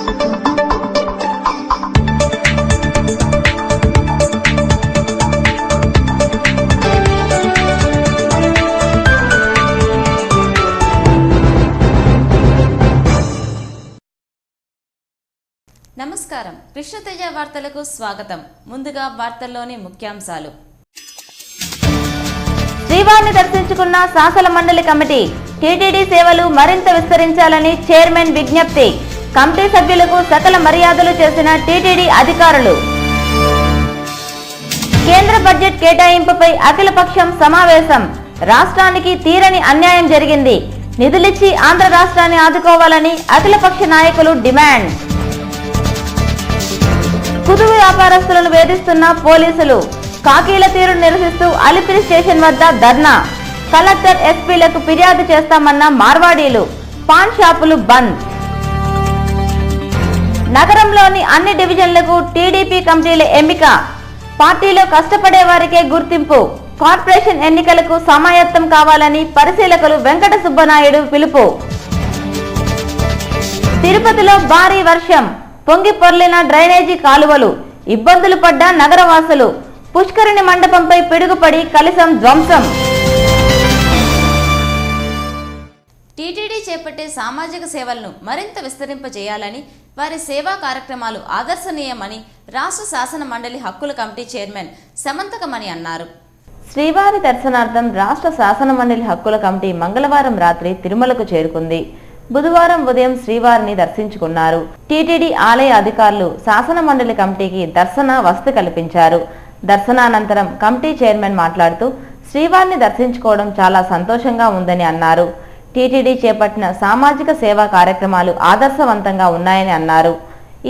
నమస్కారం, కృష్ణతేజ వార్తలకు స్వాగతం. ముందుగా వార్తల్లోని ముఖ్యాంశాలు. శ్రీవారిని దర్శించుకున్న శాసన మండలి కమిటీ. టీటీడీ సేవలు మరింత విస్తరించాలని చైర్మన్ విజ్ఞప్తి. కమిటీ సభ్యులకు సకల మర్యాదలు చేసిన టీటీడీ అధికారులు. కేంద్ర బడ్జెట్ కేటాయింపుపై అఖిలపక్షం సమావేశం. రాష్ట్రానికి తీరని అన్యాయం జరిగింది. నిధులిచ్చి ఆంధ్ర రాష్ట్రాన్ని ఆదుకోవాలని అఖిలపక్ష నాయకులు డిమాండ్. కుదురు వ్యాపారస్తులను వేధిస్తున్న పోలీసులు. కాకీల తీరును నిరసిస్తూ అలిపిరి స్టేషన్ వద్ద ధర్నా. కలెక్టర్, ఎస్పీలకు ఫిర్యాదు చేస్తామన్న మార్వాడీలు. పాన్ షాపులు బంద్. నగరంలోని అన్ని డివిజన్లకు టీడీపీ కమిటీల ఎంపిక. పార్టీలో కష్టపడే వారికే గుర్తింపు. కార్పొరేషన్ ఎన్నికలకు సమాయత్తం కావాలని పరిశీలకులు వెంకట సుబ్బనాయుడు పిలుపు. తిరుపతిలో భారీ వర్షం. పొంగి పొర్లిన డ్రైనేజీ కాలువలు. ఇబ్బందులు పడ్డ నగరవాసులు. పుష్కరిణి మండపంపై పిడుగుపడి కలశం ధ్వంసం. టీటీడీ చేపట్టే సామాజిక సేవలను మరింత విస్తరింపజేయాలని, వారి సేవా కార్యక్రమాలు ఆదర్శనీయమని రాష్ట్ర శాసన మండలి హక్కుల కమిటీ చైర్మన్ సమంతకమణి అన్నారు. శ్రీవారి దర్శనార్థం రాష్ట్ర శాసన మండలి హక్కుల కమిటీ మంగళవారం రాత్రి తిరుమలకు చేరుకుంది. బుధవారం ఉదయం శ్రీవారిని దర్శించుకున్నారు. టీటీడీ ఆలయ అధికారులు శాసన మండలి కమిటీకి దర్శన వసతి కల్పించారు. దర్శనానంతరం కమిటీ చైర్మన్ మాట్లాడుతూ శ్రీవారిని దర్శించుకోవడం చాలా సంతోషంగా ఉందని అన్నారు. టీటీడీ చేపట్టిన సామాజిక సేవా కార్యక్రమాలు ఆదర్శవంతంగా ఉన్నాయని అన్నారు.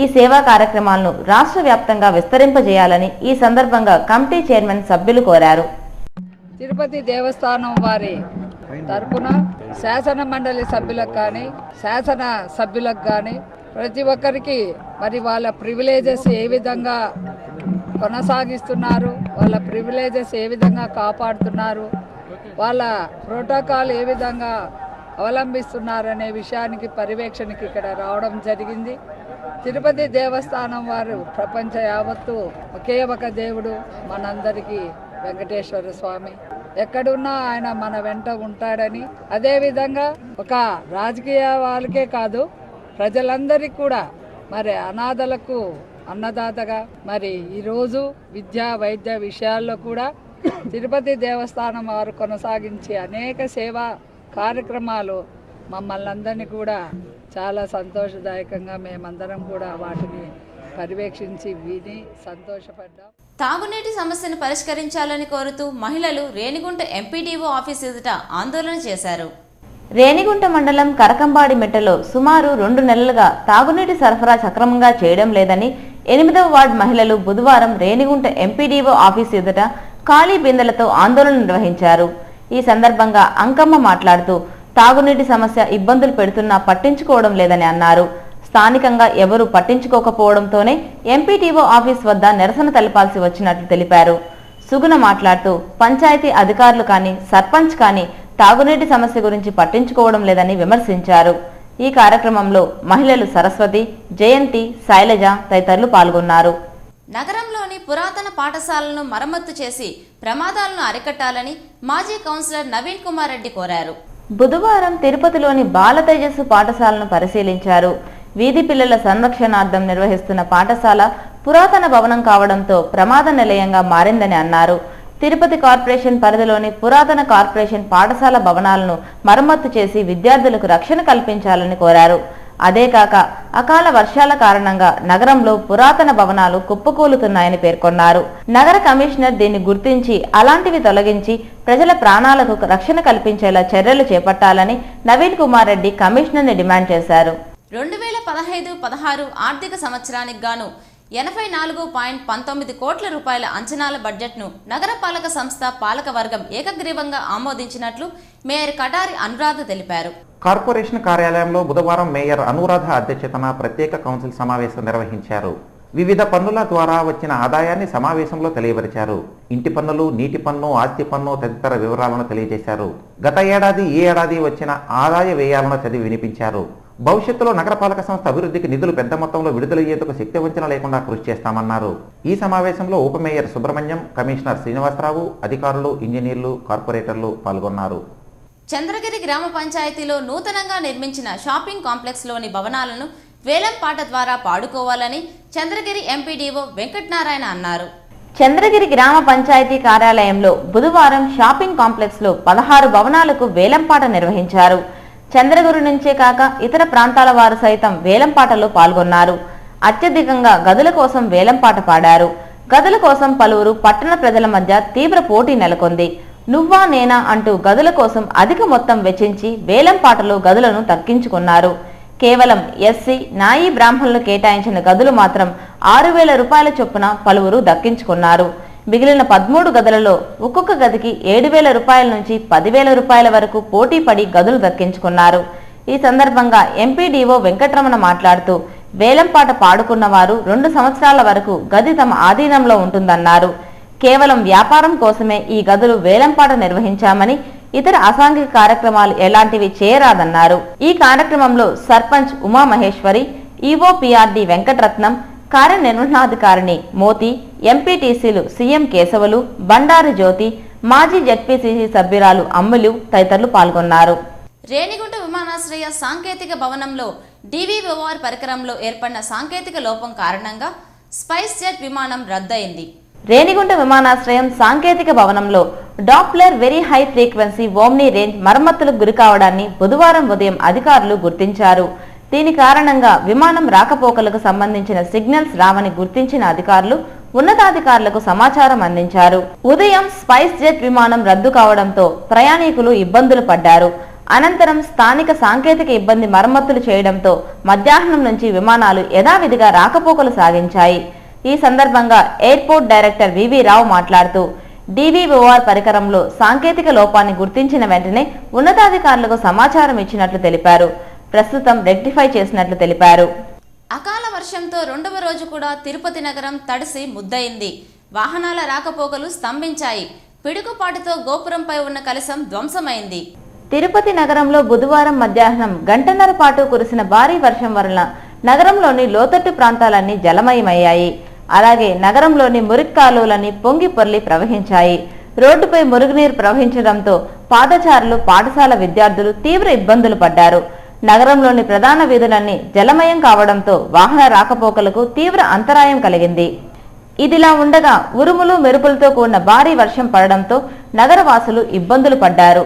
ఈ సేవా కార్యక్రమాలను రాష్ట్ర వ్యాప్తంగా విస్తరింపజేయాలని ఈ సందర్భంగా కమిటీ చైర్మన్ సభ్యులు కోరారు. తిరుపతి దేవస్థానం వారి తరపున శాసన మండలి సభ్యులకు కానీ, శాసన సభ్యులకు కానీ ప్రతి ఒక్కరికి మరి వాళ్ళ ప్రివిలేజెస్ ఏ విధంగా కొనసాగిస్తున్నారు, వాళ్ళ ప్రివిలేజెస్ ఏ విధంగా కాపాడుతున్నారు, వాళ్ళ ప్రోటోకాల్ ఏ విధంగా అవలంబిస్తున్నారు అనే విషయానికి పర్యవేక్షణకి ఇక్కడ రావడం జరిగింది. తిరుపతి దేవస్థానం వారు ప్రపంచ యావత్తు ఒకే ఒక దేవుడు మనందరికీ వెంకటేశ్వర స్వామి. ఎక్కడున్నా ఆయన మన వెంట ఉంటాడని, అదేవిధంగా ఒక రాజకీయ వాళ్ళకే కాదు ప్రజలందరికీ కూడా మరి అనాథలకు అన్నదాతగా మరి ఈరోజు విద్యా వైద్య విషయాల్లో కూడా తిరుపతి దేవస్థానం వారు కొనసాగించే అనేక సేవా కార్యక్రమాలు మమ్మల్ని అందరినీ కూడా చాలా సంతోషదాయకంగా మేమందరం కూడా వాటిని పర్యవేక్షించి విని సంతోషపడ్డాం. తాగునీటి సమస్యను పరిష్కరించాలని కోరుతూ మహిళలు రేణిగుంట ఎంపీడీఓ ఆఫీస్ ఎదుట ఆందోళన చేశారు. రేణిగుంట మండలం కరకంబాడి మెట్టలో సుమారు 2 నెలలుగా తాగునీటి సరఫరా సక్రమంగా చేయడం లేదని 8వ వార్డు మహిళలు బుధవారం రేణిగుంట ఎంపీడీఓ ఆఫీస్ ఎదుట ఖాళీ బిందెలతో ఆందోళన నిర్వహించారు. ఈ సందర్భంగా అంకమ్మ మాట్లాడుతూ తాగునీటి సమస్య ఇబ్బందులు పెడుతున్నా పట్టించుకోవడం లేదని అన్నారు. స్థానికంగా ఎవరూ పట్టించుకోకపోవడంతోనే ఎంపీటీఓ ఆఫీస్ వద్ద నిరసన తెలపాల్సి వచ్చినట్లు తెలిపారు. సుగుణ మాట్లాడుతూ పంచాయతీ అధికారులు కానీ, సర్పంచ్ కానీ తాగునీటి సమస్య గురించి పట్టించుకోవడం లేదని విమర్శించారు. ఈ కార్యక్రమంలో మహిళలు సరస్వతి, జయంతి, శైలజ తదితరులు పాల్గొన్నారు. నగరంలోని పురాతన పాఠశాలను మరమ్మతు చేసి ప్రమాదాలను అరికట్టాలని మాజీ కౌన్సిలర్ నవీన్ కుమార్ రెడ్డి కోరారు. బుధవారం తిరుపతిలోని బాల తేజస్సు పాఠశాలను పరిశీలించారు. వీధి పిల్లల సంరక్షణార్థం నిర్వహిస్తున్న పాఠశాల పురాతన భవనం కావడంతో ప్రమాద నిలయంగా మారిందని అన్నారు. తిరుపతి కార్పొరేషన్ పరిధిలోని పురాతన కార్పొరేషన్ పాఠశాల భవనాలను మరమ్మతు చేసి విద్యార్థులకు రక్షణ కల్పించాలని కోరారు. అదే కాక అకాల వర్షాల కారణంగా నగరంలో పురాతన భవనాలు కుప్పకూలుతున్నాయని పేర్కొన్నారు. నగర కమిషనర్ దీన్ని గుర్తించి అలాంటివి తొలగించి ప్రజల ప్రాణాలకు రక్షణ కల్పించేలా చర్యలు చేపట్టాలని నవీన్ కుమార్ రెడ్డి కమిషనర్ని డిమాండ్ చేశారు. 2015-16 ఆర్థిక సంవత్సరానికి గాను 84.19 కోట్ల రూపాయల అంచనాల బడ్జెట్ను నగరపాలక సంస్థ పాలకవర్గం ఏకగ్రీవంగా ఆమోదించినట్లు మేయర్ కటారి అనురాధ తెలిపారు. కార్పొరేషన్ కార్యాలయంలో బుధవారం మేయర్ అనురాధ అధ్యక్షతన ప్రత్యేక కౌన్సిల్ సమావేశం నిర్వహించారు. వివిధ పన్నుల ద్వారా వచ్చిన ఆదాయాన్ని సమావేశంలో తెలియపరిచారు. ఇంటి పన్నులు, నీటి పన్ను, ఆస్తి పన్ను తదితర వివరాలను తెలియజేశారు. గత ఏడాది, ఈ ఏడాది వచ్చిన ఆదాయ వ్యయాలను చదివి వినిపించారు. భవిష్యత్తులో నగరపాలక సంస్థ అభివృద్ధికి నిధులు పెద్ద మొత్తంలో విడుదలయ్యేందుకు శక్తి వంచన లేకుండా కృషి చేస్తామన్నారు. ఈ సమావేశంలో ఉప మేయర్ సుబ్రహ్మణ్యం, కమిషనర్ శ్రీనివాసరావు, అధికారులు, ఇంజనీర్లు, కార్పొరేటర్లు పాల్గొన్నారు. చంద్రగిరి గ్రామ పంచాయతీలో నూతనంగా నిర్మించిన షాపింగ్ కాంప్లెక్స్లోని భవనాలను వేలంపాట ద్వారా పాడుకోవాలని చంద్రగిరి ఎంపీడీఓ వెంకటనారాయణ అన్నారు. చంద్రగిరి గ్రామ పంచాయతీ కార్యాలయంలో బుధవారం షాపింగ్ కాంప్లెక్స్ లో 16 భవనాలకు వేలంపాట నిర్వహించారు. చంద్రగిరి నుంచే కాక ఇతర ప్రాంతాల వారు సైతం వేలంపాటలో పాల్గొన్నారు. అత్యధికంగా గదుల కోసం వేలంపాట పాడారు. గదుల కోసం పలువురు పట్టణ ప్రజల మధ్య తీవ్ర పోటీ నెలకొంది. నువ్వా నేనా అంటూ గదుల కోసం అధిక మొత్తం వెచ్చించి వేలంపాటలో గదులను దక్కించుకున్నారు. కేవలం ఎస్సీ, నాయీ బ్రాహ్మణులు కేటాయించిన గదులు మాత్రం 6,000 రూపాయల చొప్పున పలువురు దక్కించుకున్నారు. మిగిలిన 13 గదులలో ఒక్కొక్క గదికి 7,000 రూపాయల నుంచి 10,000 రూపాయల వరకు పోటీ పడి గదులు దక్కించుకున్నారు. ఈ సందర్భంగా ఎంపీడీఓ వెంకటరమణ మాట్లాడుతూ వేలంపాట పాడుకున్న వారు 2 సంవత్సరాల వరకు గది తమ ఆధీనంలో ఉంటుందన్నారు. కేవలం వ్యాపారం కోసమే ఈ గదులు వేలంపాట నిర్వహించామని, ఇతర అసాంఘిక కార్యక్రమాలు ఎలాంటివి చేయరాదన్నారు. ఈ కార్యక్రమంలో సర్పంచ్ ఉమామహేశ్వరి, ఈఓపీఆర్డి వెంకటరత్నం, కార్యనిర్వహణాధికారిణి మోతి, ఎంపీటీసీలు సీఎం కేశవులు, బండారు జ్యోతి, మాజీ జెడ్పీసీసీ సభ్యురాలు అమ్ములు తదితరులు పాల్గొన్నారు. రేణిగుంట విమానాశ్రయ సాంకేతిక భవనంలో DVOR పరికరంలో ఏర్పడిన సాంకేతిక లోపం కారణంగా స్పైస్ జెట్ విమానం రద్దయింది. రేణిగుంట విమానాశ్రయం సాంకేతిక భవనంలో Doppler very high frequency omni range మరమ్మతులకు గురి కావడాన్ని బుధవారం ఉదయం అధికారులు గుర్తించారు. దీని కారణంగా విమానం రాకపోకలకు సంబంధించిన సిగ్నల్స్ రావని గుర్తించిన అధికారులు ఉన్నతాధికారులకు సమాచారం అందించారు. ఉదయం స్పైస్ జెట్ విమానం రద్దు కావడంతో ప్రయాణికులు ఇబ్బందులు పడ్డారు. అనంతరం స్థానిక సాంకేతిక ఇబ్బంది మరమ్మతులు చేయడంతో మధ్యాహ్నం నుంచి విమానాలు యథావిధిగా రాకపోకలు సాగించాయి. ఈ సందర్భంగా ఎయిర్పోర్ట్ డైరెక్టర్ వివి రావు మాట్లాడుతూ DVOR పరికరంలో సాంకేతిక లోపాన్ని గుర్తించిన వెంటనే ఉన్నతాధికారులకు సమాచారం ఇచ్చినట్లు తెలిపారు. ప్రస్తుతం రెక్టిఫై చేసినట్లు తెలిపారు. అకాల వర్షంతో 2వ రోజు కూడా తిరుపతి నగరం తడిసి ముద్దయింది. వాహనాల రాకపోకలు స్తంభించాయి. పిడుగుపాటుతో గోపురంపై ఉన్న కలశం ధ్వంసమైంది. తిరుపతి నగరంలో బుధవారం మధ్యాహ్నం గంటన్నర పాటు కురిసిన భారీ వర్షం వలన నగరంలోని లోతట్టు ప్రాంతాలన్నీ జలమయమయ్యాయి. అలాగే నగరంలోని మురికి కాలువలన్నీ పొంగి పొర్లి ప్రవహించాయి. రోడ్డుపై మురుగునీరు ప్రవహించడంతో పాదచారులు, పాఠశాల విద్యార్థులు తీవ్ర ఇబ్బందులు పడ్డారు. నగరంలోని ప్రధాన వీధులన్నీ జలమయం కావడంతో వాహన రాకపోకలకు తీవ్ర అంతరాయం కలిగింది. ఇదిలా ఉండగా ఉరుములు మెరుపులతో కూడిన భారీ వర్షం పడడంతో నగరవాసులు ఇబ్బందులు పడ్డారు.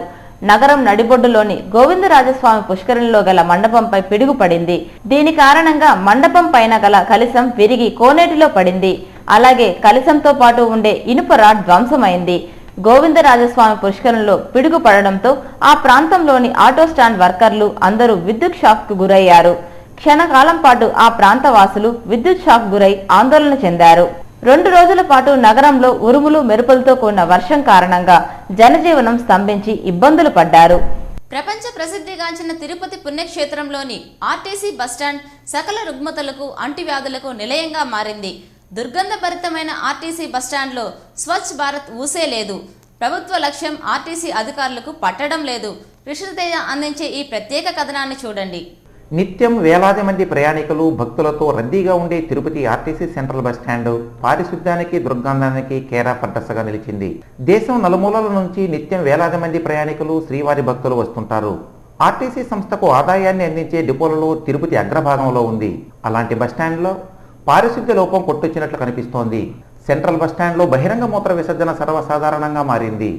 నగరం నడిబొడ్డులోని గోవిందరాజస్వామి పుష్కరిణిలో గల మండపంపై పిడుగు పడింది. దీని కారణంగా మండపం పైన గల కలశం విరిగి కోనేటిలో పడింది. అలాగే కలశంతో పాటు ఉండే ఇనుప రాడ్ ధ్వంసమైంది. గోవిందరాజస్వామి పుష్కరిణిలో పిడుగు పడడంతో ఆ ప్రాంతంలోని ఆటో స్టాండ్ వర్కర్లు అందరూ విద్యుత్ షాక్ కు గురయ్యారు. క్షణకాలం పాటు ఆ ప్రాంత వాసులు విద్యుత్ షాక్ గురై ఆందోళన చెందారు. 2 రోజుల పాటు నగరంలో ఉరుములు మెరుపులతో కూడిన వర్షం కారణంగా జనజీవనం స్తంభించి ఇబ్బందులు పడ్డారు. ప్రపంచ ప్రసిద్ధిగాంచిన తిరుపతి పుణ్యక్షేత్రంలోని ఆర్టీసీ బస్టాండ్ సకల రుగ్మతలకు, అంటువ్యాధులకు నిలయంగా మారింది. దుర్గంధభరితమైన ఆర్టీసీ బస్టాండ్లో స్వచ్ఛ భారత్ ఊసే లేదు. ప్రభుత్వ లక్ష్యం ఆర్టీసీ అధికారులకు పట్టడం లేదు. కృష్ణతేజ అందించే ఈ ప్రత్యేక కథనాన్ని చూడండి. నిత్యం వేలాది మంది ప్రయాణికులు, భక్తులతో రద్దీగా ఉండే తిరుపతి ఆర్టీసీ సెంట్రల్ బస్టాండ్ పారిశుద్ధ్యానికి, దుర్గంధానికి కేరాఫ్ అడ్రస్గా నిలిచింది. దేశం నలుమూలల నుంచి నిత్యం వేలాది మంది ప్రయాణికులు, శ్రీవారి భక్తులు వస్తుంటారు. ఆర్టీసీ సంస్థకు ఆదాయాన్ని అందించే డిపోలలో తిరుపతి అగ్రభాగంలో ఉంది. అలాంటి బస్టాండ్లో పారిశుద్ధ్య లోపం కొట్టొచ్చినట్లు కనిపిస్తోంది. సెంట్రల్ బస్టాండ్లో బహిరంగ మూత్ర విసర్జన సర్వసాధారణంగా మారింది.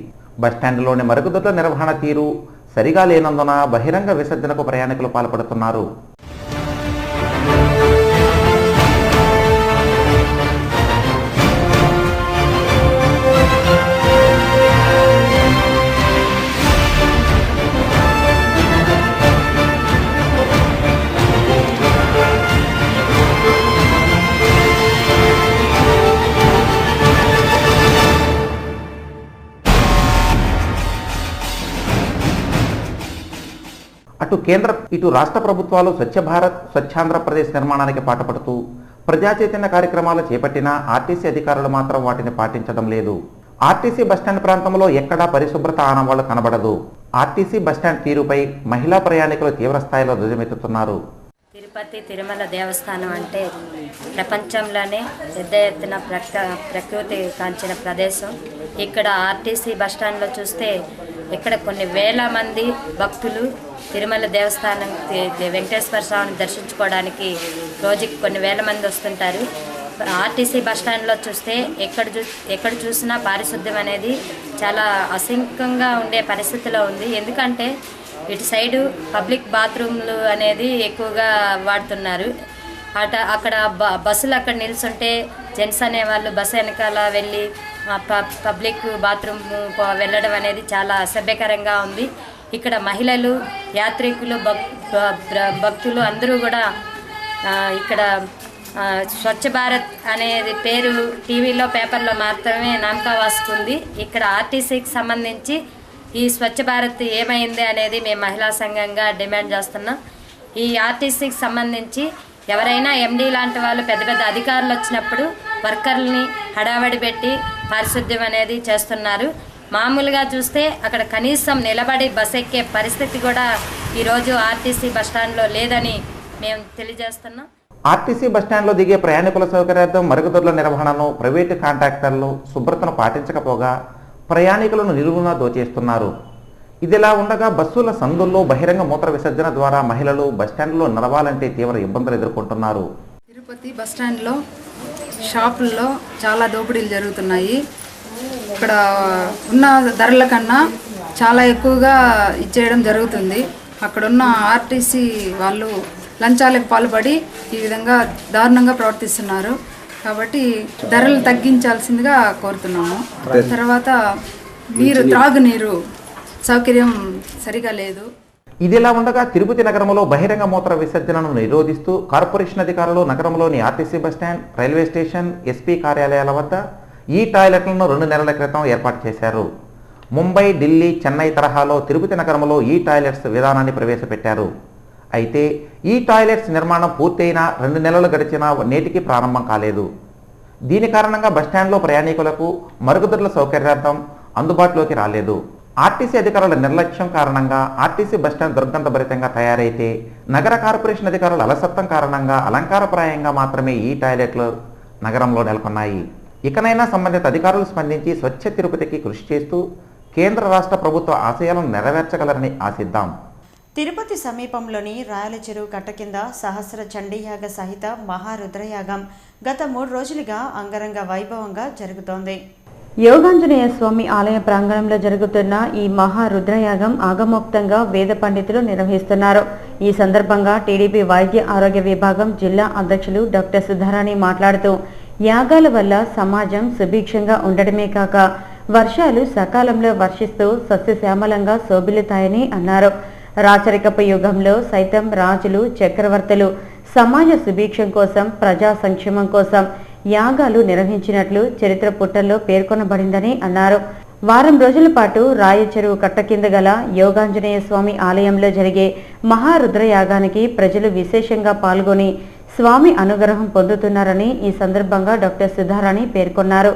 బస్టాండ్లోని మరుగుదొడ్ల నిర్వహణ తీరు సరిగా లేనందున బహిరంగ విసర్జనకు ప్రయాణికులు పాల్పడుతున్నారు. అటు కేంద్ర, ఇటు రాష్ట్ర ప్రభుత్వాలు స్వచ్ఛ భారత్, స్వచ్ఛాంధ్రప్రదేశ్ నిర్మాణానికి పాటుపడుతూ ప్రజా చైతన్య కార్యక్రమాలు చేపట్టినా ఆర్టీసీ అధికారులు మాత్రం వాటిని పాటించడం లేదు. ఆర్టీసీ బస్టాండ్ ప్రాంతంలో ఎక్కడా పరిశుభ్రత ఆనవాళ్లు కనబడదు. ఆర్టీసీ బస్టాండ్ తీరుపై మహిళా ప్రయాణికులు తీవ్ర స్థాయిలో ధ్వజమెత్తుతున్నారు. తిరుపతి తిరుమల దేవస్థానం అంటే ప్రపంచంలోనే పెద్ద ఎత్తున ప్రకృతి కాంచిన ప్రదేశం. ఇక్కడ ఆర్టీసీ బస్టాండ్లో చూస్తే ఇక్కడ కొన్ని వేల మంది భక్తులు తిరుమల దేవస్థానం వెంకటేశ్వర స్వామిని దర్శించుకోవడానికి రోజుకి కొన్ని వేల మంది వస్తుంటారు. ఆర్టీసీ బస్టాండ్లో చూస్తే ఎక్కడ చూసినా పారిశుద్ధ్యం అనేది చాలా అసంఖ్యంగా ఉండే పరిస్థితిలో ఉంది. ఎందుకంటే ఇటు సైడు పబ్లిక్ బాత్రూమ్లు అనేది ఎక్కువగా వాడుతున్నారు. అక్కడ బస్సులు అక్కడ నిల్చుంటే జెంట్స్ అనేవాళ్ళు బస్సు వెనకాల వెళ్ళి పబ్లిక్ బాత్రూమ్ వెళ్ళడం అనేది చాలా అసభ్యకరంగా ఉంది. ఇక్కడ మహిళలు, యాత్రికులు, భక్తులు అందరూ కూడా ఇక్కడ స్వచ్ఛ భారత్ అనేది పేరు టీవీలో పేపర్లో మాత్రమే నామకా వాసుకుంది. ఇక్కడ ఆర్టీసీకి సంబంధించి ఈ స్వచ్ఛ భారత్ ఏమైంది అనేది మేము మహిళా సంఘంగా డిమాండ్ చేస్తున్నాం. ఈ ఆర్టీసీకి సంబంధించి ఎవరైనా ఎండీ లాంటి వాళ్ళు పెద్ద పెద్ద అధికారులు వచ్చినప్పుడు వర్కర్లని హడావడి పెట్టి పారిశుద్ధ్యం అనేది చేస్తున్నారు. మామూలుగా చూస్తే అక్కడ కనీసం నిలబడి బస్ ఎక్కే పరిస్థితి కూడా ఈరోజు ఆర్టీసీ బస్టాండ్లో లేదని మేము తెలియజేస్తున్నాం. ఆర్టీసీ బస్టాండ్లో దిగే ప్రయాణికుల సౌకర్యార్థం మరుగుదొడ్ల నిర్వహణను ప్రైవేటు కాంట్రాక్టర్లు శుభ్రతను పాటించకపోగా ప్రయాణికులను నిలువునా దోచేస్తున్నారు. ఇదిలా ఉండగా బస్సుల సందుల్లో బహిరంగ మూత్ర విసర్జన ద్వారా మహిళలు బస్టాండ్లో నడవాలంటే తీవ్ర ఇబ్బందులు ఎదుర్కొంటున్నారు. తిరుపతి బస్టాండ్లో షాపుల్లో చాలా దోపిడీలు జరుగుతున్నాయి. ఇక్కడ ఉన్న ధరల కన్నా చాలా ఎక్కువగా ఇచ్చేయడం జరుగుతుంది. అక్కడున్న ఆర్టీసీ వాళ్ళు లంచాలకు పాల్పడి ఈ విధంగా దారుణంగా ప్రవర్తిస్తున్నారు. కాబట్టి ధరలు తగ్గించాల్సిందిగా కోరుతున్నాము. తర్వాత త్రాగునీరు సౌకర్యం సరిగా లేదు. ఇదిలా ఉండగా తిరుపతి నగరంలో బహిరంగ మూత్ర విసర్జనను నిరోధిస్తూ కార్పొరేషన్ అధికారులు నగరంలోని RTC bus stand, railway station, SP కార్యాలయాల వద్ద ఈ టాయిలెట్లను 2 నెలల క్రితం ఏర్పాటు చేశారు. ముంబై, ఢిల్లీ, చెన్నై తరహాలో తిరుపతి నగరంలో ఈ టాయిలెట్స్ విధానాన్ని ప్రవేశపెట్టారు. అయితే ఈ టాయిలెట్స్ నిర్మాణం పూర్తయిన 2 నెలలు గడిచినా నేటికి ప్రారంభం కాలేదు. దీని కారణంగా బస్టాండ్లో ప్రయాణికులకు మరుగుదొడ్ల సౌకర్యార్థం అందుబాటులోకి రాలేదు. ఆర్టీసీ అధికారుల నిర్లక్ష్యం కారణంగా ఆర్టీసీ బస్టాండ్ దుర్గంధభరితంగా తయారైతే నగర కార్పొరేషన్ అధికారుల అలసత్వం కారణంగా అలంకారప్రాయంగా మాత్రమే ఈ టాయిలెట్లు నగరంలో నెలకొన్నాయి. ఇకనైనా సంబంధిత అధికారులు స్పందించి స్వచ్ఛ తిరుపతికి కృషి చేస్తూ కేంద్ర రాష్ట్ర ప్రభుత్వ ఆశయాలను నెరవేర్చగలరని ఆశిద్దాం. తిరుపతి సమీపంలోని రాయల చెరువు కట్ట కింద సహస్ర చండీయాగ సహిత మహారుద్రయాగం గత 3 రోజులుగా అంగరంగ వైభవంగా జరుగుతోంది. యోగాంజనేయ స్వామి ఆలయ ప్రాంగణంలో జరుగుతున్న ఈ మహారుద్రయాగం ఆగమోక్తంగా వేద పండితులు నిర్వహిస్తున్నారు. ఈ సందర్భంగా టీడీపీ వైద్య ఆరోగ్య విభాగం జిల్లా అధ్యక్షులు డాక్టర్ సుధారాణి మాట్లాడుతూ యాగాల వల్ల సమాజం సుభిక్షంగా ఉండడమే కాక వర్షాలు సకాలంలో వర్షిస్తూ సస్యశ్యామలంగా శోభిల్లుతాయని అన్నారు. రాచరికపు యుగంలో సైతం రాజులు, చక్రవర్తులు సమాజ సుభిక్షం కోసం, ప్రజా సంక్షేమం కోసం యాగాలు నిర్వహించినట్లు చరిత్ర పుటల్లో పేర్కొనబడిందని అన్నారు. వారం రోజుల పాటు రాయచెరువు కట్ట కింద గల యోగాంజనేయ స్వామి ఆలయంలో జరిగే మహారుద్రయాగానికి ప్రజలు విశేషంగా పాల్గొని స్వామి అనుగ్రహం పొందుతున్నారని ఈ సందర్భంగా డాక్టర్ సుధారాణి పేర్కొన్నారు.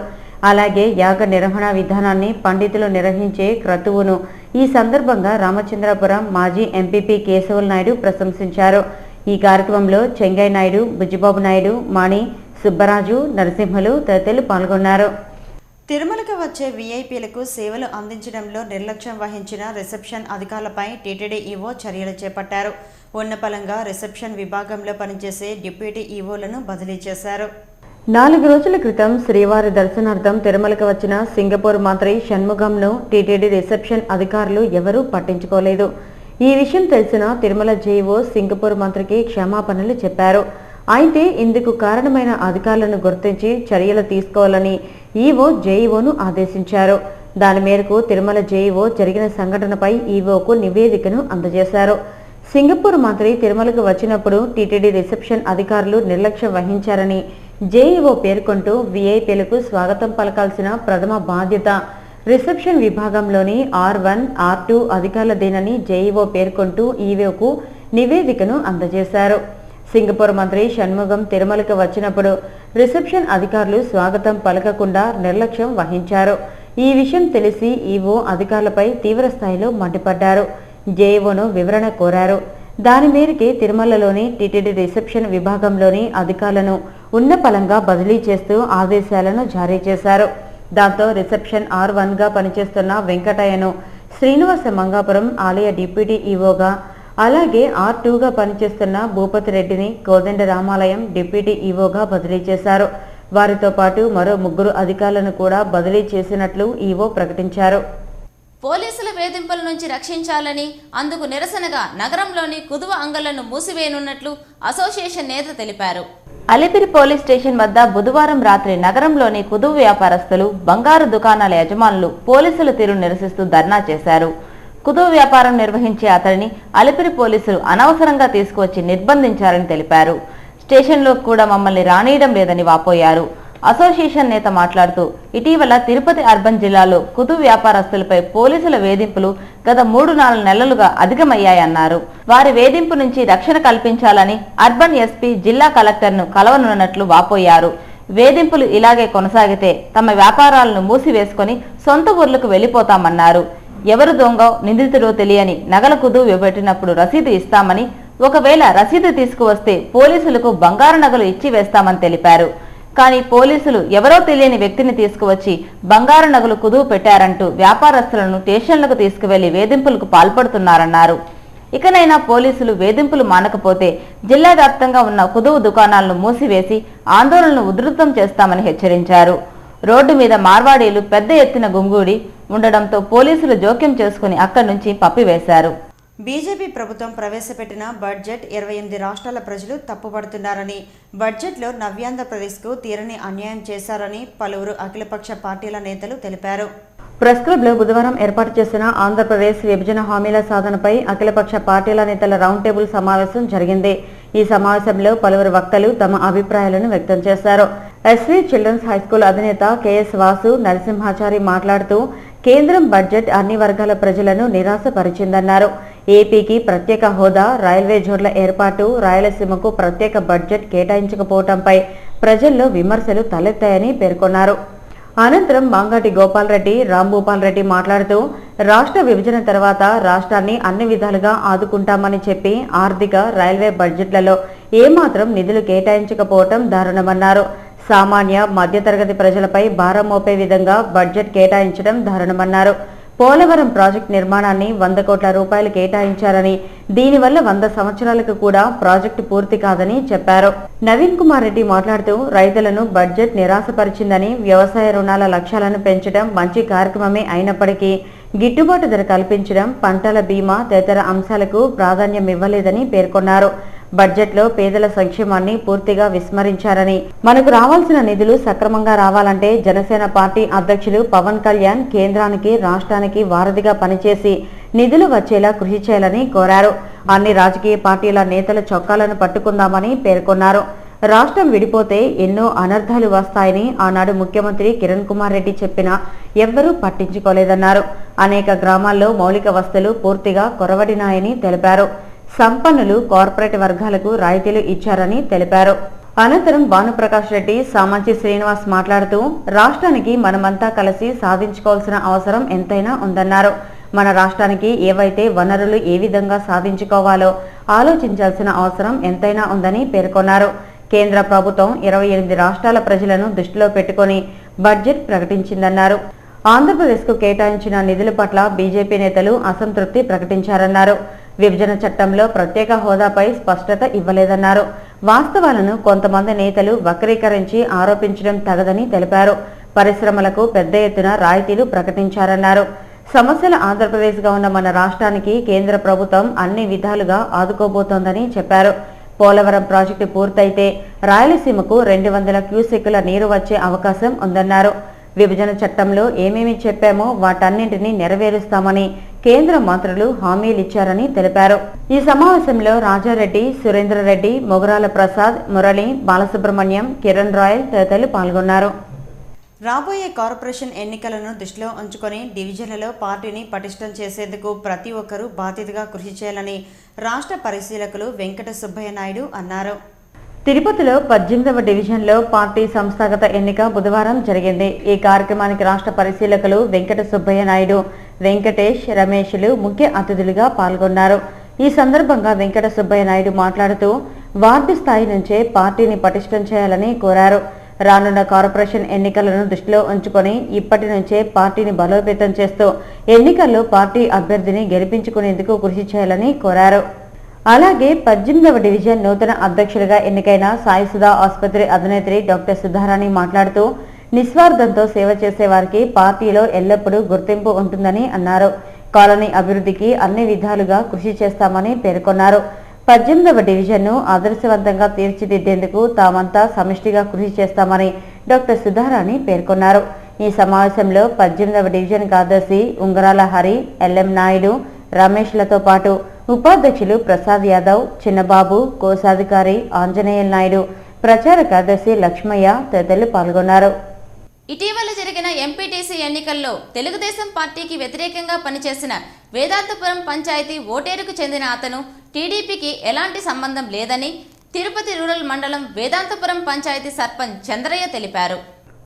అలాగే యాగ నిర్వహణ విధానాన్ని పండితులు నిర్వహించే క్రతువును ఈ సందర్భంగా రామచంద్రపురం మాజీ ఎంపీపీ కేశవుల్ నాయుడు ప్రశంసించారు. ఈ కార్యక్రమంలో చెంగయ్య నాయుడు, బుజ్జిబాబు నాయుడు, మాణి, సుబ్బరాజు, నరసింహులు తదితరులు పాల్గొన్నారు. తిరుమలకు వచ్చే వీఐపీలకు సేవలు అందించడంలో నిర్లక్ష్యం వహించిన రిసెప్షన్ అధికారులపై టీటీడీ ఈవో చర్యలు చేపట్టారు. ఉన్నపలంగా రిసెప్షన్ విభాగంలో పనిచేసే డిప్యూటీ ఈవోలను బదిలీ చేశారు. 4 రోజుల క్రితం శ్రీవారి దర్శనార్థం తిరుమలకు వచ్చిన సింగపూర్ మంత్రి షణ్ముగంను టీటీడీ రిసెప్షన్ అధికారులు ఎవరూ పట్టించుకోలేదు. ఈ విషయం తెలిసిన తిరుమల జేఈఓ సింగపూర్ మంత్రికి క్షమాపణలు చెప్పారు. అయితే ఇందుకు కారణమైన అధికారులను గుర్తించి చర్యలు తీసుకోవాలని ఈవో జేఈఓను ఆదేశించారు. దాని మేరకు తిరుమల జేఈఓ జరిగిన సంఘటనపై ఈవోకు నివేదికను అందజేశారు. సింగపూర్ మంత్రి తిరుమలకు వచ్చినప్పుడు టీటీడీ రిసెప్షన్ అధికారులు నిర్లక్ష్యం వహించారని జేఈఓ పేర్కొంటూ వీఐపీలకు స్వాగతం పలకాల్సిన ప్రథమ బాధ్యత రిసెప్షన్ విభాగంలోని R1, R2 అధికారులదేనని జేఈఓ పేర్కొంటూ ఈవోకు నివేదికను అందజేశారు. సింగపూర్ మంత్రి షణ్ముగం తిరుమలకు వచ్చినప్పుడు రిసెప్షన్ అధికారులు స్వాగతం పలకకుండా నిర్లక్ష్యం వహించారు. ఈ విషయం తెలిసి ఈవో అధికారులపై తీవ్ర స్థాయిలో మండిపడ్డారు. జేఈఓను వివరణ కోరారు. దాని మేరకే తిరుమలలోని టీటీడీ రిసెప్షన్ విభాగంలోని అధికారులను ఉన్నపలంగా బదిలీ చేస్తూ ఆదేశాలను జారీ చేశారు. దాంతో రిసెప్షన్ R1గా పనిచేస్తున్న వెంకటయ్యను శ్రీనివాస మంగాపురం ఆలయ డిప్యూటీ ఈవోగా, అలాగే R2గా పనిచేస్తున్న భూపతి రెడ్డిని కోదండ రామాలయం డిప్యూటీ ఈవోగా బదిలీ చేశారు. వారితో పాటు మరో 3 అధికారులను కూడా బదిలీ చేసినట్లు ఈవో ప్రకటించారు. పోలీసుల వేధింపుల నుంచి రక్షించాలని, అందుకు నిరసనగా నగరంలోని కుదువ అంగళ్లను మూసివేయనున్నట్లు అసోసియేషన్ నేత తెలిపారు. అలిపిరి పోలీస్ స్టేషన్ వద్ద బుధవారం రాత్రి నగరంలోని కుదువ వ్యాపారస్తులు, బంగారు దుకాణాల యజమానులు పోలీసుల తీరు నిరసిస్తూ ధర్నా చేశారు. కుదువ వ్యాపారం నిర్వహించే అతడిని అలిపిరి పోలీసులు అనవసరంగా తీసుకువచ్చి నిర్బంధించారని తెలిపారు. స్టేషన్లో కూడా మమ్మల్ని రానియడం లేదని వాపోయారు. అసోసియేషన్ నేత మాట్లాడుతూ, ఇటీవల తిరుపతి అర్బన్ జిల్లాలో కుదువ వ్యాపారస్తులపై పోలీసుల వేధింపులు గత 3-4 నెలలుగా అధికమయ్యాయన్నారు. వారి వేధింపు నుంచి రక్షణ కల్పించాలని అర్బన్ ఎస్పీ, జిల్లా కలెక్టర్ను కలవనున్నట్లు వాపోయారు. వేధింపులు ఇలాగే కొనసాగితే తమ వ్యాపారాలను మూసివేసుకుని సొంత ఊర్లకు వెళ్లిపోతామన్నారు. ఎవరు దొంగో నిందితుడో తెలియని నగల కుదువ పెట్టినప్పుడు రసీదు ఇస్తామని, ఒకవేళ రసీదు తీసుకువస్తే పోలీసులకు బంగారు నగలు ఇచ్చి వేస్తామని తెలిపారు. కానీ పోలీసులు ఎవరో తెలియని వ్యక్తిని తీసుకువచ్చి బంగారు నగలు కుదువ పెట్టారంటూ వ్యాపారస్తులను స్టేషన్లకు తీసుకువెళ్లి వేధింపులకు పాల్పడుతున్నారన్నారు. ఇకనైనా పోలీసులు వేధింపులు మానకపోతే జిల్లా వ్యాప్తంగా ఉన్న కుదువ దుకాణాలను మూసివేసి ఆందోళనను ఉధృతం చేస్తామని హెచ్చరించారు. రోడ్డు మీద మార్వాడీలు పెద్ద ఎత్తున గుమిగూడి ఉండడంతో పోలీసులు జోక్యం చేసుకుని అక్కడి నుంచి పప్పివేశారు. బీజేపీ ప్రభుత్వం ప్రవేశపెట్టిన బడ్జెట్ 28 రాష్ట్రాల ప్రజలు తప్పుపడుతున్నారని, బడ్జెట్లో నవ్యాంధ్రప్రదేశ్కు తీరని అన్యాయం చేశారని పలువురు అఖిలపక్ష పార్టీల నేతలు తెలిపారు. ప్రెస్ క్లబ్లో బుధవారం ఏర్పాటు చేసిన ఆంధ్రప్రదేశ్ విభజన హామీల సాధనపై అఖిలపక్ష పార్టీల నేతల రౌండ్ టేబుల్ సమావేశం జరిగింది. ఈ సమావేశంలో పలువురు వక్తలు తమ అభిప్రాయాలను వ్యక్తం చేశారు. ఎస్వి చిల్డ్రన్స్ హైస్కూల్ అధినేత కెఎస్ వాసు నరసింహాచారి మాట్లాడుతూ, కేంద్రం బడ్జెట్ అన్ని వర్గాల ప్రజలను నిరాశపరిచిందన్నారు. ఏపీకి ప్రత్యేక హోదా, రైల్వే జోన్ల ఏర్పాటు, రాయలసీమకు ప్రత్యేక బడ్జెట్ కేటాయించకపోవడంపై ప్రజల్లో విమర్శలు తలెత్తాయని పేర్కొన్నారు. అనంతరం మాంగాటి గోపాల్ రెడ్డి, రాంభూపాల్ రెడ్డి మాట్లాడుతూ, రాష్ట్ర విభజన తర్వాత రాష్ట్రాన్ని అన్ని విధాలుగా ఆదుకుంటామని చెప్పి ఆర్థిక, రైల్వే బడ్జెట్లలో ఏమాత్రం నిధులు కేటాయించకపోవటం దారుణమన్నారు. సామాన్య, మధ్యతరగతి ప్రజలపై భారం మోపే విధంగా బడ్జెట్ కేటాయించడం దారుణమన్నారు. పోలవరం ప్రాజెక్టు నిర్మాణాన్ని 100 కోట్ల రూపాయలు కేటాయించారని, దీనివల్ల 100 సంవత్సరాలకు కూడా ప్రాజెక్టు పూర్తి కాదని చెప్పారు. నవీన్ కుమార్ రెడ్డి మాట్లాడుతూ, రైతులను బడ్జెట్ నిరాశపరిచిందని, వ్యవసాయ రుణాల లక్ష్యాలను పెంచడం మంచి కార్యక్రమమే అయినప్పటికీ గిట్టుబాటు ధర కల్పించడం, పంటల బీమా తదితర అంశాలకు ప్రాధాన్యం ఇవ్వలేదని పేర్కొన్నారు. బడ్జెట్లో పేదల సంక్షేమాన్ని పూర్తిగా విస్మరించారని, మనకు రావాల్సిన నిధులు సక్రమంగా రావాలంటే జనసేన పార్టీ అధ్యక్షులు పవన్ కళ్యాణ్ కేంద్రానికి, రాష్ట్రానికి వారధిగా పనిచేసి నిధులు వచ్చేలా కృషి చేయాలని కోరారు. అన్ని రాజకీయ పార్టీల నేతల చొక్కాలను పట్టుకుందామని పేర్కొన్నారు. రాష్ట్రం విడిపోతే ఎన్నో అనర్థాలు వస్తాయని ఆనాడు ముఖ్యమంత్రి కిరణ్ కుమార్ రెడ్డి చెప్పినా ఎవ్వరూ పట్టించుకోలేదన్నారు. అనేక గ్రామాల్లో మౌలిక వసతులు పూర్తిగా కొరవడినాయని తెలిపారు. సంపన్నులు, కార్పొరేట్ వర్గాలకు రాయితీలు ఇచ్చారని తెలిపారు. అనంతరం భానుప్రకాష్ రెడ్డి, సామంచి శ్రీనివాస్ మాట్లాడుతూ, రాష్ట్రానికి మనమంతా కలిసి సాధించుకోవాల్సిన అవసరం ఎంతైనా ఉందన్నారు. మన రాష్ట్రానికి ఏవైతే వనరులు ఏ విధంగా సాధించుకోవాలో ఆలోచించాల్సిన అవసరం ఎంతైనా ఉందని పేర్కొన్నారు. కేంద్ర ప్రభుత్వం 28 రాష్ట్రాల ప్రజలను దృష్టిలో పెట్టుకుని బడ్జెట్ ప్రకటించిందన్నారు. ఆంధ్రప్రదేశ్కు కేటాయించిన నిధుల పట్ల బీజేపీ నేతలు అసంతృప్తి ప్రకటించారన్నారు. విభజన చట్టంలో ప్రత్యేక హోదాపై స్పష్టత ఇవ్వలేదన్నారు. వాస్తవాలను కొంతమంది నేతలు వక్రీకరించి ఆరోపించడం తగదని తెలిపారు. పరిశ్రమలకు పెద్ద ఎత్తున రాయితీలు ప్రకటించారన్నారు. సమస్యల ఆంధ్రప్రదేశ్గా ఉన్న మన రాష్ట్రానికి కేంద్ర ప్రభుత్వం అన్ని విధాలుగా ఆదుకోబోతోందని చెప్పారు. పోలవరం ప్రాజెక్టు పూర్తయితే రాయలసీమకు 200 క్యూసెక్కుల నీరు వచ్చే అవకాశం ఉందన్నారు. విభజన చట్టంలో ఏమేమి చెప్పామో వాటన్నింటినీ నెరవేరుస్తామని కేంద్ర మంత్రులు హామీలిచ్చారని తెలిపారు. ఈ సమావేశంలో రాజారెడ్డి, సురేంద్రరెడ్డి, మొగరాల ప్రసాద్, మురళి, బాలసుబ్రహ్మణ్యం, కిరణ్ రాయల్ తదితరులు పాల్గొన్నారు. రాబోయే కార్పొరేషన్ ఎన్నికలను దృష్టిలో ఉంచుకొని డివిజన్లలో పార్టీని పటిష్టం చేసేందుకు ప్రతి ఒక్కరూ బాధ్యతగా కృషి చేయాలని రాష్ట్ర పరిశీలకులు వెంకట సుబ్బయ్య నాయుడు అన్నారు. తిరుపతిలో 18వ డివిజన్లో పార్టీ సంస్థాగత ఎన్నిక బుధవారం జరిగింది. ఈ కార్యక్రమానికి రాష్ట్ర పరిశీలకులు వెంకట సుబ్బయ్య నాయుడు, వెంకటేష్, రమేష్లు ముఖ్య అతిథులుగా పాల్గొన్నారు. ఈ సందర్భంగా వెంకట సుబ్బయ్య నాయుడు మాట్లాడుతూ వార్డు స్థాయి నుంచే పార్టీని పటిష్టం చేయాలని కోరారు. రానున్న కార్పొరేషన్ ఎన్నికలను దృష్టిలో ఉంచుకొని ఇప్పటి నుంచే పార్టీని బలోపేతం చేస్తూ ఎన్నికల్లో పార్టీ అభ్యర్థిని గెలిపించుకునేందుకు కృషి చేయాలని కోరారు. అలాగే 18వ డివిజన్ నూతన అధ్యక్షులుగా ఎన్నికైన సాయిసుధా ఆసుపత్రి అధినేత్రి డాక్టర్ సుధారాణి మాట్లాడుతూ నిస్వార్థంతో సేవ చేసే వారికి పార్టీలో ఎల్లప్పుడూ గుర్తింపు ఉంటుందని అన్నారు. కాలనీ అభివృద్ధికి అన్ని విధాలుగా కృషి చేస్తామని పేర్కొన్నారు. 18వ డివిజన్ను ఆదర్శవంతంగా తీర్చిదిద్దేందుకు తామంతా సమిష్టిగా కృషి చేస్తామని డాక్టర్ సుధారాణి పేర్కొన్నారు. ఈ సమావేశంలో 18వ డివిజన్ కార్యదర్శి ఉంగరాల హరి, ఎల్ఎం నాయుడు, రమేష్లతో పాటు ఉపాధ్యక్షులు ప్రసాద్ యాదవ్, చిన్నబాబు, కోశాధికారి ఆంజనేయుల నాయుడు, ప్రచార కార్యదర్శి లక్ష్మయ్య తదితరులు పాల్గొన్నారు. ఇటీవల జరిగిన ఎంపీటీసీ ఎన్నికల్లో తెలుగుదేశం పార్టీకి వ్యతిరేకంగా పనిచేసిన వేదాంతపురం పంచాయతీ ఓటేరుకు చెందిన అతను టీడీపీకి ఎలాంటి సంబంధం లేదని తిరుపతి రూరల్ మండలం వేదాంతపురం పంచాయతీ సర్పంచ్ చంద్రయ్య తెలిపారు.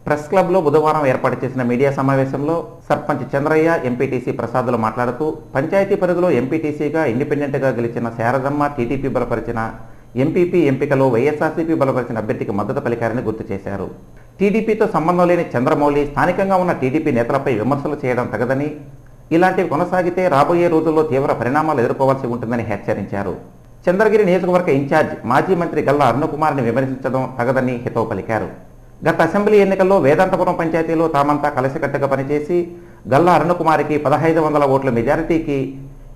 ప్రెస్ క్లబ్లో బుధవారం ఏర్పాటు చేసిన మీడియా సమావేశంలో సర్పంచ్ చంద్రయ్య, ఎంపీటీసీ ప్రసాదులు మాట్లాడుతూ పంచాయతీ పరిధిలో ఎంపీటీసీగా ఇండిపెండెంట్గా గెలిచిన శారదమ్మ టీడీపీ బలపరిచిన ఎంపీపీ ఎంపికలో వైఎస్ఆర్సీపీ బలపరిచిన అభ్యర్థికి మద్దతు పలికారని గుర్తు చేశారు. టీడీపీతో సంబంధం లేని చంద్రమౌళి స్థానికంగా ఉన్న టీడీపీ నేతలపై విమర్శలు చేయడం తగదని, ఇలాంటివి కొనసాగితే రాబోయే రోజుల్లో తీవ్ర పరిణామాలు ఎదుర్కోవాల్సి ఉంటుందని హెచ్చరించారు. చంద్రగిరి నియోజకవర్గ ఇన్ఛార్జ్ మాజీ మంత్రి గల్లా అరుణకుమార్ని విమర్శించడం తగదని హితవు పలికారు. గత అసెంబ్లీ ఎన్నికల్లో వేదాంతపురం పంచాయతీలో తామంతా కలిసికట్టుగా పనిచేసి గల్లా అరుణకుమారికి 1500 ఓట్ల మెజారిటీకి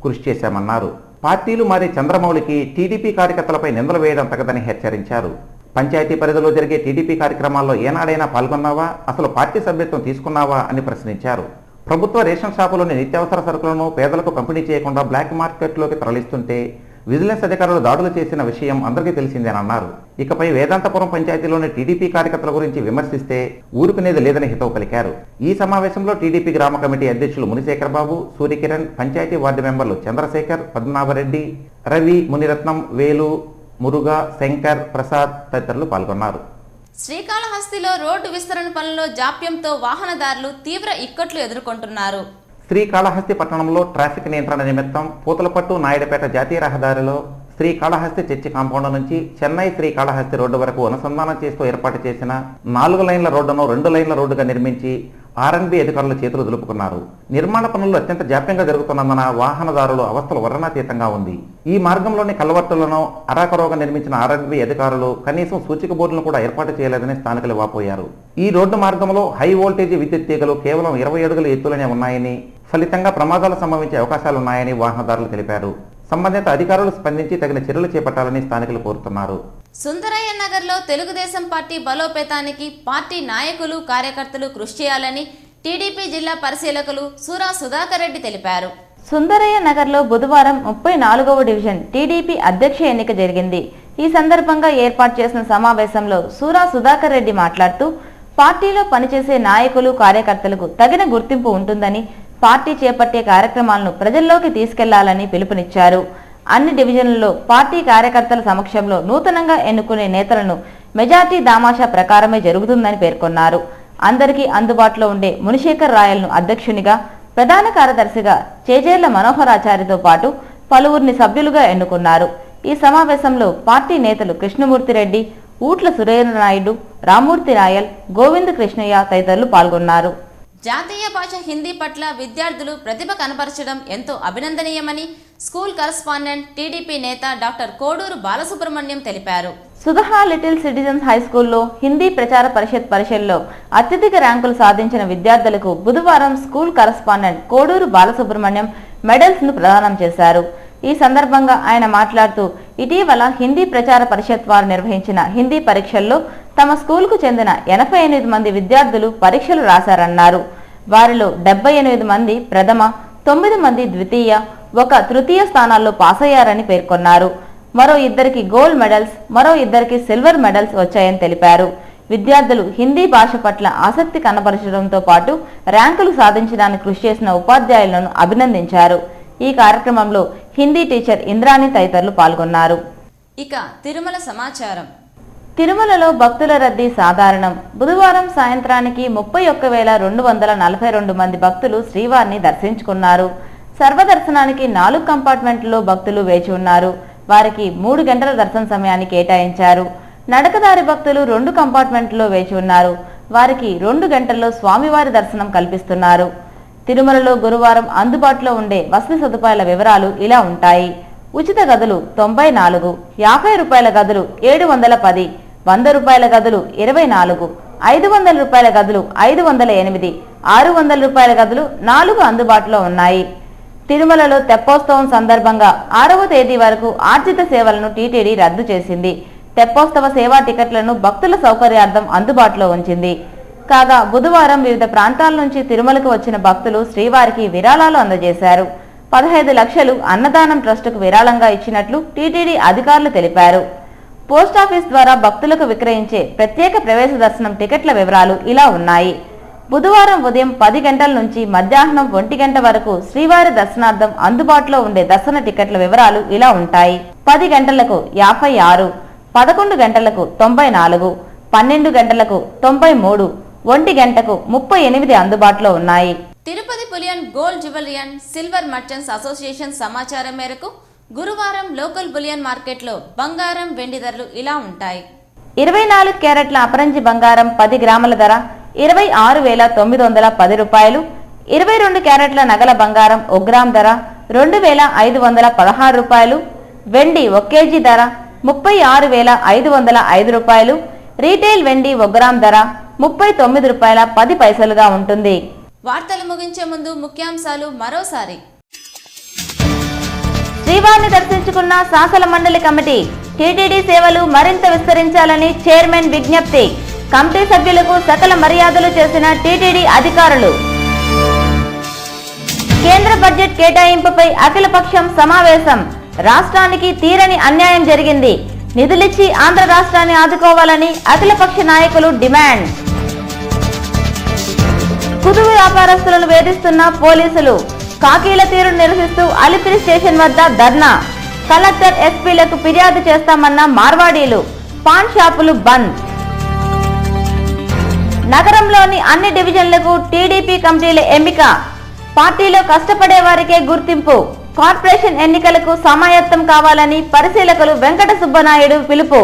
కృషి చేశామన్నారు. పార్టీలు మారి చంద్రమౌళికి టీడీపీ కార్యకర్తలపై నిందలు వేయడం తగదని హెచ్చరించారు. పంచాయతీ పరిధిలో జరిగే టీడీపీ కార్యక్రమాల్లో ఏనాడైనా పాల్గొన్నావా, అసలు పార్టీ సభ్యత్వం తీసుకున్నావా అని ప్రశ్నించారు. ప్రభుత్వ రేషన్ షాపులోని నిత్యావసర సరుకులను పేదలకు పంపిణీ చేయకుండా బ్లాక్ మార్కెట్లోకి తరలిస్తుంటే విజిలెన్స్ అధికారులు దాడులు చేసిన విషయం అందరికీ తెలిసిందేనన్నారు. ఇకపై వేదాంతపురం పంచాయతీలోని టీడీపీ కార్యకర్తల గురించి విమర్శిస్తే ఊరుకునేది లేదని హితవు పలికారు. ఈ సమావేశంలో టీడీపీ గ్రామ కమిటీ అధ్యక్షులు మునిశేఖర్ బాబు, సూర్యకిరణ్, పంచాయతీ వార్డు మెంబర్లు చంద్రశేఖర్, పద్మనాభరెడ్డి, రవి, మునిరత్నం, వేలు, మురుగా, శంకర్, ప్రసాద్ తదితరులు పాల్గొన్నారు. శ్రీకాళహస్తిలో రోడ్డు విస్తరణ పనుల్లో జాప్యంతో వాహనదారులు తీవ్ర ఇక్కట్లు ఎదుర్కొంటున్నారు. శ్రీకాళహస్తి పట్టణంలో ట్రాఫిక్ నియంత్రణ నిమిత్తం పూతలపట్టు నాయుడుపేట జాతీయ రహదారిలో శ్రీకాళహస్తి చర్చి కాంపౌండ్ నుంచి చెన్నై శ్రీకాళహస్తి రోడ్డు వరకు అనుసంధానం చేస్తూ ఏర్పాటు చేసిన 4 లైన్ల రోడ్డును 2 లైన్ల రోడ్డుగా నిర్మించి ఆర్ఎండ్బి అధికారులు చేతులు దులుపుకున్నారు. నిర్మాణ పనులు అత్యంత జాప్యంగా జరుగుతున్నందున వాహనదారులు అవస్థలు వర్ణనాతీతంగా ఉంది. ఈ మార్గంలోని కల్వర్టులను అరాకరోగా నిర్మించిన ఆర్ఎండ్బి అధికారులు కనీసం సూచిక బోర్డులను కూడా ఏర్పాటు చేయలేదని స్థానికులు వాపోయారు. ఈ రోడ్డు మార్గంలో హై వోల్టేజీ విద్యుత్ తీగలు కేవలం 20 అడుగుల ఎత్తులోనే ఉన్నాయని, ఫలితంగా ప్రమాదాలు సంభవించే అవకాశాలున్నాయని వాహనదారులు తెలిపారు. సంబంధిత అధికారులు స్పందించి తగిన చర్యలు చేపట్టాలని స్థానికులు కోరుతున్నారు. సుందరయ్య నగర్లో తెలుగుదేశం పార్టీ బలోపేతానికి పార్టీ నాయకులు, కార్యకర్తలు కృషి చేయాలని టీడీపీ జిల్లా పరిశీలకులు సూరా సుధాకర్ రెడ్డి తెలిపారు. సుందరయ్య నగర్లో బుధవారం 34వ డివిజన్ టీడీపీ అధ్యక్ష ఎన్నిక జరిగింది. ఈ సందర్భంగా ఏర్పాటు చేసిన సమావేశంలో సూరా సుధాకర్ రెడ్డి మాట్లాడుతూ పార్టీలో పనిచేసే నాయకులు, కార్యకర్తలకు తగిన గుర్తింపు ఉంటుందని, పార్టీ చేపట్టే కార్యక్రమాలను ప్రజల్లోకి తీసుకెళ్లాలని పిలుపునిచ్చారు. అన్ని డివిజన్లలో పార్టీ కార్యకర్తల సమక్షంలో నూతనంగా ఎన్నుకునే నేతలను మెజార్టీ దామాషా ప్రకారమే జరుగుతుందని పేర్కొన్నారు. అందరికీ అందుబాటులో ఉండే మునిశేఖర్ రాయల్ను అధ్యక్షునిగా, ప్రధాన కార్యదర్శిగా చేజేర్ల మనోహరాచారితో పాటు పలువురిని సభ్యులుగా ఎన్నుకున్నారు. ఈ సమావేశంలో పార్టీ నేతలు కృష్ణమూర్తిరెడ్డి, ఊట్ల సురేంద్ర నాయుడు, రామ్మూర్తి నాయల్, గోవింద్ కృష్ణయ్య తదితరులు పాల్గొన్నారు. జాతీయ భాష హిందీ పట్ల విద్యార్థులు ప్రతిభ కనపరచడం ఎంతో అభినందనీయమని స్కూల్ కరస్పాండెంట్ టీడీపీ నేత డాక్టర్ కోడూరు బాలసుబ్రహ్మణ్యం తెలిపారు. సుధహా లిటిల్ సిటిజన్స్ హై స్కూల్లో హిందీ ప్రచార పరిషత్ పరీక్షల్లో అత్యధిక ర్యాంకులు సాధించిన విద్యార్థులకు బుధవారం school correspondent Koduru Balasubrahmanyam medals ను ప్రదానం చేశారు. ఈ సందర్భంగా ఆయన మాట్లాడుతూ ఇటీవల హిందీ ప్రచార పరిషత్ వారు నిర్వహించిన హిందీ పరీక్షల్లో తమ స్కూల్కు చెందిన 88 మంది విద్యార్థులు పరీక్షలు రాశారన్నారు. వారిలో 78 మంది ప్రథమ, 9 మంది ద్వితీయ, 1 తృతీయ స్థానాల్లో పాస్ అయ్యారని పేర్కొన్నారు. మరో 2కి గోల్డ్ మెడల్స్, మరో 2కి సిల్వర్ మెడల్స్ వచ్చాయని తెలిపారు. విద్యార్థులు హిందీ భాష పట్ల ఆసక్తి కనబరచడంతో పాటు ర్యాంకులు సాధించడానికి కృషి చేసిన ఉపాధ్యాయులను అభినందించారు. ఈ కార్యక్రమంలో హిందీ టీచర్ ఇంద్రాణి తదితరులు పాల్గొన్నారు. ఇక తిరుమల సమాచారం. తిరుమలలో భక్తుల రద్దీ సాధారణం. బుధవారం సాయంత్రానికి 31,242 మంది భక్తులు శ్రీవారిని దర్శించుకున్నారు. సర్వదర్శనానికి 4 కంపార్ట్మెంట్లలో భక్తులు వేచి ఉన్నారు. వారికి 3 గంటల దర్శన సమయాన్ని కేటాయించారు. నడకదారి భక్తులు 2 కంపార్ట్మెంట్లలో వేచి ఉన్నారు. వారికి 2 గంటల్లో స్వామివారి దర్శనం కల్పిస్తున్నారు. తిరుమలలో గురువారం అందుబాటులో ఉండే వసతి సదుపాయాల వివరాలు ఇలా ఉంటాయి. ఉచిత గదులు 94, 50 రూపాయల గదులు 710, 100 రూపాయల గదులు 24, 500 రూపాయల గదులు 508, 600 రూపాయల గదులు 4 అందుబాటులో ఉన్నాయి. తిరుమలలో తెప్పోత్సవం సందర్భంగా 6వ తేదీ వరకు ఆర్జిత సేవలను టీటీడీ రద్దు చేసింది. తెప్పోత్సవ సేవా టికెట్లను భక్తుల సౌకర్యార్థం అందుబాటులో ఉంచింది. కాగా బుధవారం వివిధ ప్రాంతాల నుంచి తిరుమలకు వచ్చిన భక్తులు శ్రీవారికి విరాళాలు అందజేశారు. 15 లక్షలు అన్నదానం ట్రస్టుకు విరాళంగా ఇచ్చినట్లు టీటీడీ అధికారులు తెలిపారు. పోస్టాఫీస్ ద్వారా భక్తులకు విక్రయించే ప్రత్యేక ప్రవేశ దర్శనం టికెట్ల వివరాలు ఇలా ఉన్నాయి. బుధవారం ఉదయం 10 గంటల నుంచి మధ్యాహ్నం 1 గంట వరకు శ్రీవారి దర్శనార్థం అందుబాటులో ఉండే దర్శన టికెట్ల వివరాలు ఇలా ఉంటాయి. 10 గంటలకు 56, 11 గంటలకు 94, 12 గంటలకు 93, 1 గంటకు 38 అందుబాటులో ఉన్నాయి. Tirupati bullion gold jewellery and silver merchants association సమాచారం మేరకు గురువారం లోకల్ బులియన్ మార్కెట్లో బంగారం వెండి ధరలు ఇలా ఉంటాయి. 24 క్యారెట్ల అపరంజి బంగారం 10 గ్రాముల ధర 26,910 రూపాయలు. 22 క్యారెట్ల నగల బంగారం 1 గ్రామ్ ధర 2,516 రూపాయలు. వెండి 1 కేజీ ధర 36,505 రూపాయలు. రీటైల్ వెండి 1 గ్రామ్ ధర 39 రూపాయల 10 పైసలుగా ఉంటుంది. వార్తలు ముగించే ముందు ముఖ్యాంశాలు మరోసారి. శ్రీవారిని దర్శించుకున్న శాసన మండలి కమిటీ. టీటీడీ సేవలు మరింత విస్తరించాలని చైర్మన్ విజ్ఞప్తి. కమిటీ సభ్యులకు సకల మర్యాదలు చేసిన టీటీడీ అధికారులు. కేంద్ర బడ్జెట్ కేటాయింపుపై అఖిలపక్షం సమావేశం. రాష్ట్రానికి తీరని అన్యాయం జరిగింది. నిధులిచ్చి ఆంధ్ర రాష్ట్రాన్ని ఆదుకోవాలని అఖిలపక్ష నాయకులు డిమాండ్. కుదురు వ్యాపారస్తులను వేధిస్తున్న పోలీసులు. కాకీల తీరును నిరసిస్తూ అలిపిరి స్టేషన్ వద్ద ధర్నా. కలెక్టర్, ఎస్పీలకు ఫిర్యాదు చేస్తామన్న మార్వాడీలు. పాన్ షాపులు బంద్. నగరంలోని అన్ని డివిజన్లకు టీడీపీ కమిటీల ఎంపిక. పార్టీలో కష్టపడే వారికే గుర్తింపు. కార్పొరేషన్ ఎన్నికలకు సమాయత్తం కావాలని పరిశీలకులు వెంకట సుబ్బనాయుడు పిలుపు.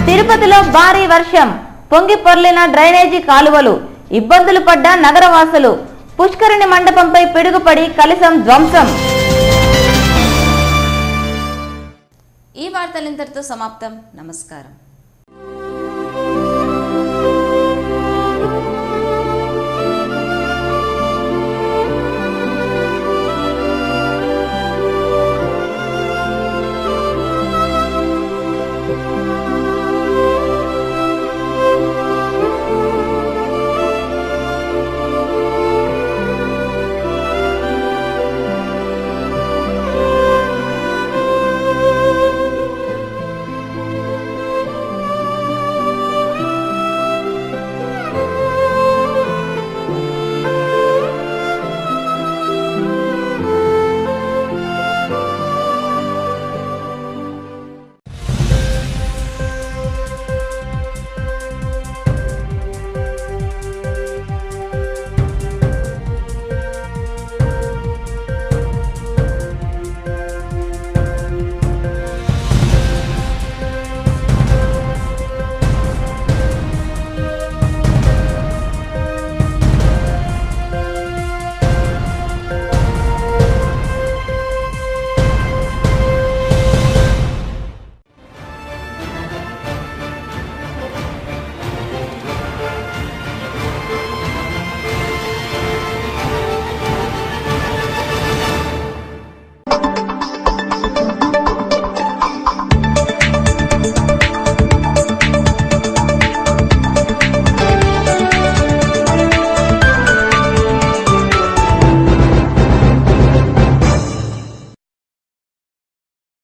తిరుపతిలో భారీ వర్షం. పొంగి పొర్లిన డ్రైనేజీ కాలువలు. ఇబ్బందులు పడ్డ నగరవాసులు. పుష్కరిణి మండపంపై పిడుగుపడి కలశం ధ్వంసం. ఈ వార్తలు ఇంతటితో సమాప్తం. నమస్కారం.